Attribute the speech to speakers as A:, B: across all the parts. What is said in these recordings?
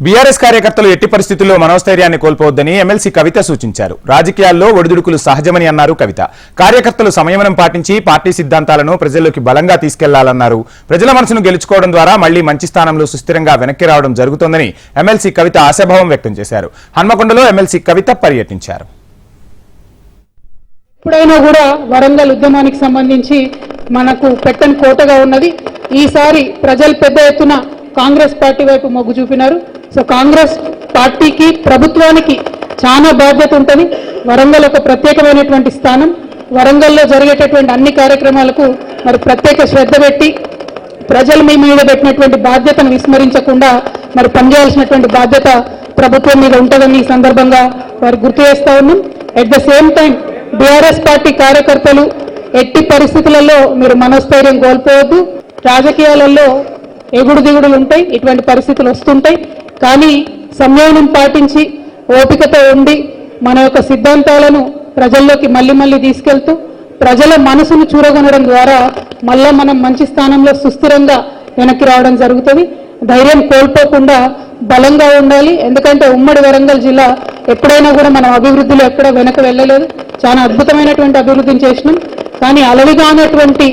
A: BRS కార్యకర్తలు ఎట్టి పరిస్థితుల్లో మనోస్థైర్యాన్ని కోల్పోవద్దని ఎమ్మెల్సీ కవిత సూచించారు. రాజకీయాల్లో ఒడిదుడుకులు సహజమని అన్నారు కవిత. కార్యకర్తలు సంయమనం పాటించి పార్టీ సిద్ధాంతాలను ప్రజల్లోకి బలంగా తీసుకెళ్లాలన్నారు. ప్రజల మనసును గెలుచుకోవడం ద్వారా మళ్లీ మంచి స్థానంలో సుస్థిరంగా వెనక్కి రావడం జరుగుతోందని ఎమ్మెల్సీ కవిత ఆశాభావం వ్యక్తం చేశారు. హన్మకొండలో ఎమ్మెల్సీ కవిత పర్యటించారు.
B: ఎప్పుడైనా కూడా వరంగల్ ఉద్యమానికి సంబంధించి మనకు పెట్టని కోటగా ఉన్నది. ఈసారి ప్రజలు పెద్ద ఎత్తున కాంగ్రెస్ పార్టీ వైపు మొగ్గు చూపినారు. సో కాంగ్రెస్ పార్టీకి ప్రభుత్వానికి చాలా బాధ్యత ఉంటుంది. వరంగల్ ఒక ప్రత్యేకమైనటువంటి స్థానం. వరంగల్లో జరిగేటటువంటి అన్ని కార్యక్రమాలకు మరి ప్రత్యేక శ్రద్ధ పెట్టి ప్రజలు మీ మీద పెట్టినటువంటి బాధ్యతను విస్మరించకుండా మరి పనిచేయాల్సినటువంటి బాధ్యత ప్రభుత్వం మీద ఉంటుందని ఈ సందర్భంగా వారు గుర్తు చేస్తా ఉన్నాం. At the same time BRS party కార్యకర్తలు ఎట్టి పరిస్థితులలో మీరు మనోస్థైర్యం కోల్పోవద్దు. రాజకీయాలలో ఎగుడు దిగుడులు ఉంటాయి, ఇటువంటి పరిస్థితులు వస్తుంటాయి. కానీ సంయమనం పాటించి ఓపికతో ఉండి మన యొక్క సిద్ధాంతాలను ప్రజల్లోకి మళ్ళీ తీసుకెళ్తూ ప్రజల మనసును చూరగొనడం ద్వారా మళ్ళా మనం మంచి స్థానంలో సుస్థిరంగా వెనక్కి రావడం జరుగుతుంది. ధైర్యం కోల్పోకుండా బలంగా ఉండాలి. ఎందుకంటే ఉమ్మడి వరంగల్ జిల్లా ఎప్పుడైనా కూడా మనం అభివృద్ధిలో ఎక్కడ వెనక వెళ్ళలేదు. చాలా అద్భుతమైనటువంటి అభివృద్ధిని చేసినాం. కానీ అలవిగానటువంటి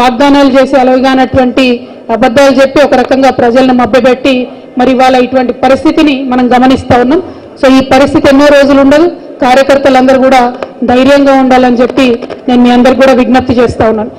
B: వాగ్దానాలు చేసి అలవిగానటువంటి అబద్ధాలు చెప్పి ఒక రకంగా ప్రజలను మభ్యపెట్టి మరి వాళ్ళ ఇటువంటి పరిస్థితిని మనం గమనిస్తూ ఉన్నాం. సో ఈ పరిస్థితి ఎన్నో రోజులు ఉండదు. కార్యకర్తలందరూ కూడా ధైర్యంగా ఉండాలని చెప్పి నేను మీ అందరికి కూడా విజ్ఞప్తి చేస్తా ఉన్నాను.